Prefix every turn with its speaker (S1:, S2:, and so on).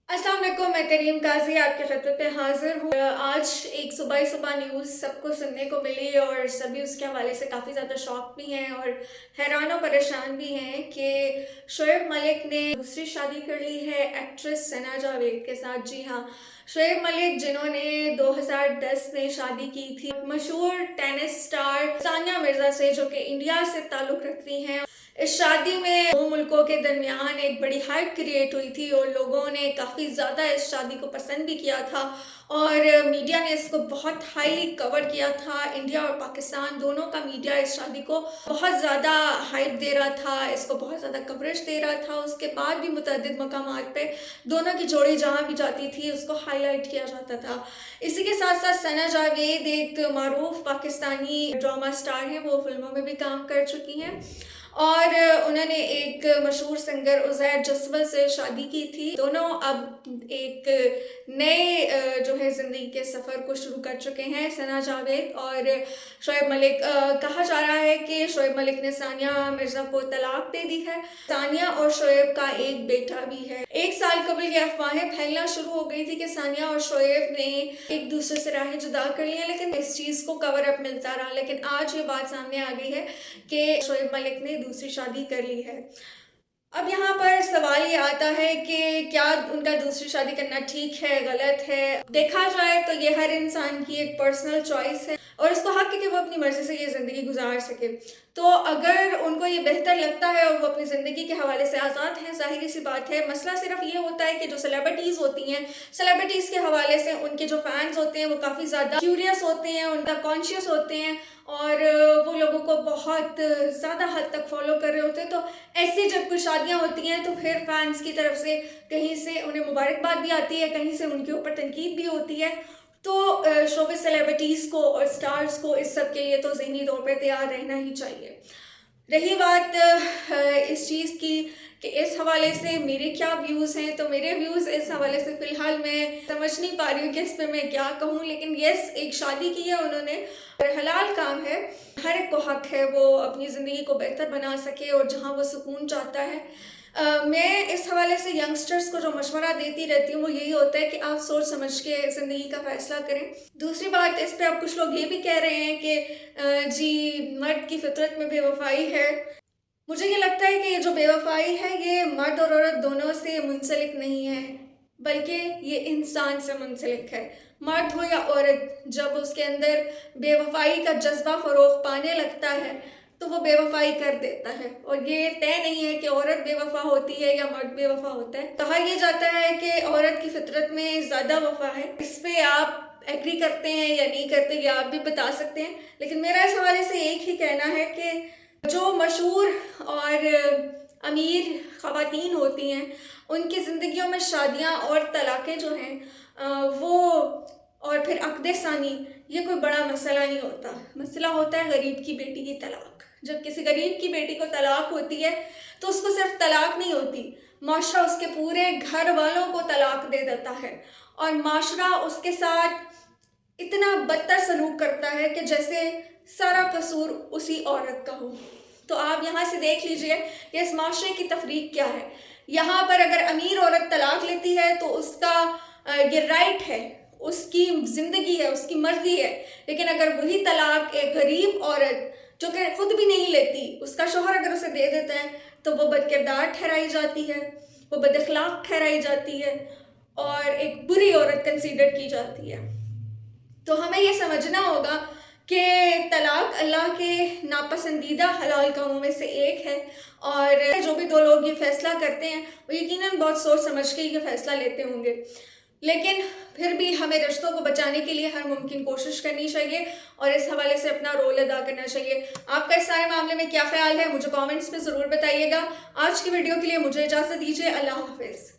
S1: अस्सलाम वालेकुम, मैं करीम काजी आपके खिदमत पे हाजिर हूँ। आज एक सुबह सुबह न्यूज़ सबको सुनने को मिली और सभी उसके हवाले से काफ़ी ज़्यादा शॉक भी हैं और हैरान और परेशान भी हैं कि शोएब मलिक ने दूसरी शादी कर ली है एक्ट्रेस सना जावेद के साथ। जी हाँ, शोएब मलिक जिन्होंने 2010 में शादी की थी मशहूर टेनिस स्टार सानिया मिर्ज़ा से, जो कि इंडिया से ताल्लुक़ रखती हैं। इस शादी में दो मुल्कों के दरमियान एक बड़ी हाइप क्रिएट हुई थी और लोगों ने काफ़ी ज़्यादा इस शादी को पसंद भी किया था और मीडिया ने इसको बहुत हाईली कवर किया था। इंडिया और पाकिस्तान दोनों का मीडिया इस शादी को बहुत ज़्यादा हाइप दे रहा था, इसको बहुत ज़्यादा कवरेज दे रहा था। उसके बाद भी मुतअद्दिद मकामात पे दोनों की जोड़ी जहाँ भी जाती थी उसको हाईलाइट किया जाता था। इसी के साथ साथ सना जावेद एक मारूफ पाकिस्तानी ड्रामा स्टार हैं, वो फिल्मों में भी काम कर चुकी हैं और उन्होंने एक मशहूर सिंगर उज़ैर जसवल से शादी की थी। दोनों अब एक नए जो है ज़िंदगी के सफ़र को शुरू कर चुके हैं, सना जावेद और शोएब मलिक। कहा जा रहा है कि शोएब मलिक ने सानिया मिर्ज़ा को तलाक दे दी है। सानिया और शोएब का एक बेटा भी है। एक साल कबल ये अफवाहें फैलना शुरू हो गई थी कि सानिया और शोएब ने एक दूसरे से राहें जुदा कर ली हैं, लेकिन इस चीज़ को कवर अप मिलता रहा। लेकिन आज ये बात सामने आ गई है कि शोएब मलिक ने दूसरी शादी कर ली है। अब यहाँ पर सवाल ये आता है कि क्या उनका दूसरी शादी करना ठीक है, गलत है। देखा जाए तो ये हर इंसान की एक पर्सनल चॉइस है और उसको हक है कि वो अपनी मर्जी से ये ज़िंदगी गुजार सके। तो अगर उनको ये बेहतर लगता है और वो अपनी ज़िंदगी के हवाले से आज़ाद हैं, ज़ाहिर सी बात है। मसला सिर्फ ये होता है कि जो सेलिब्रिटीज़ होती हैं, सेलिब्रिटीज़ के हवाले से उनके जो फैंस होते हैं वो काफ़ी ज़्यादा क्यूरियस होते हैं, उनका कॉन्शियस होते हैं और वो लोगों को बहुत ज़्यादा हद तक फॉलो कर रहे होते हैं। तो ऐसे जब कुछ शादियाँ होती हैं तो फिर फैंस की तरफ से कहीं से उन्हें मुबारकबाद भी आती है, कहीं से उनके ऊपर तनकीद भी होती है। तो शोबिज़ सेलिब्रिटीज़ को और स्टार्स को इस सब के लिए तो ज़हनी तौर पे तैयार रहना ही चाहिए। रही बात इस चीज़ की कि इस हवाले से मेरे क्या व्यूज़ हैं, तो मेरे व्यूज़ इस हवाले से फ़िलहाल मैं समझ नहीं पा रही हूँ कि इस पर मैं क्या कहूँ। लेकिन यस, एक शादी की है उन्होंने और हलाल काम है, हर एक को हक है वो अपनी ज़िंदगी को बेहतर बना सके और जहाँ वो सुकून चाहता है। मैं इस हवाले से यंगस्टर्स को जो मशवरा देती रहती हूँ वो यही होता है कि आप सोच समझ के ज़िंदगी का फ़ैसला करें। दूसरी बात, इस पे अब कुछ लोग ये भी कह रहे हैं कि जी मर्द की फितरत में बेवफाई है। मुझे ये लगता है कि ये जो बेवफाई है ये मर्द और औरत दोनों से मुंसलिक नहीं है, बल्कि ये इंसान से मुंसलिक है। मर्द हो या औरत, जब उसके अंदर बेवफाई का जज्बा फ़रोग़ पाने लगता है तो वो बेवफाई कर देता है। और ये तय नहीं है कि औरत बेवफा होती है या मर्द बेवफा होता है। कहा यह जाता है कि औरत की फितरत में ज़्यादा वफा है। इस पे आप एग्री करते हैं या नहीं करते, या आप भी बता सकते हैं। लेकिन मेरा इस हवाले से एक ही कहना है कि जो मशहूर और अमीर ख़वातीन होती हैं उनकी ज़िंदगियों में शादियाँ और तलाक़ें जो हैं वो और फिर अक़द सानी, ये कोई बड़ा मसला नहीं होता। मसला होता है गरीब की बेटी की तलाक। जब किसी गरीब की बेटी को तलाक होती है तो उसको सिर्फ तलाक नहीं होती, माशरा उसके पूरे घर वालों को तलाक दे देता है और माशरा उसके साथ इतना बदतर सलूक करता है कि जैसे सारा कसूर उसी औरत का हो। तो आप यहाँ से देख लीजिए कि इस माशरे की तफरीक क्या है। यहाँ पर अगर अमीर औरत तलाक लेती है तो उसका ये राइट है, उसकी ज़िंदगी है, उसकी मर्ज़ी है। लेकिन अगर वही तलाक एक गरीब औरत जो कि खुद भी नहीं लेती, उसका शौहर अगर उसे दे देता है तो वो बदकिरदार ठहराई जाती है, वो बदअखलाक ठहराई जाती है और एक बुरी औरत कंसीडर की जाती है। तो हमें ये समझना होगा कि तलाक अल्लाह के नापसंदीदा हलाल कामों में से एक है और जो भी दो लोग ये फ़ैसला करते हैं वो यकीनन बहुत सोच समझ के ये फ़ैसला लेते होंगे। लेकिन फिर भी हमें रिश्तों को बचाने के लिए हर मुमकिन कोशिश करनी चाहिए और इस हवाले से अपना रोल अदा करना चाहिए। आपका इस सारे मामले में क्या ख्याल है, मुझे कमेंट्स में ज़रूर बताइएगा। आज की वीडियो के लिए मुझे इजाज़त दीजिए। अल्लाह हाफ़िज़।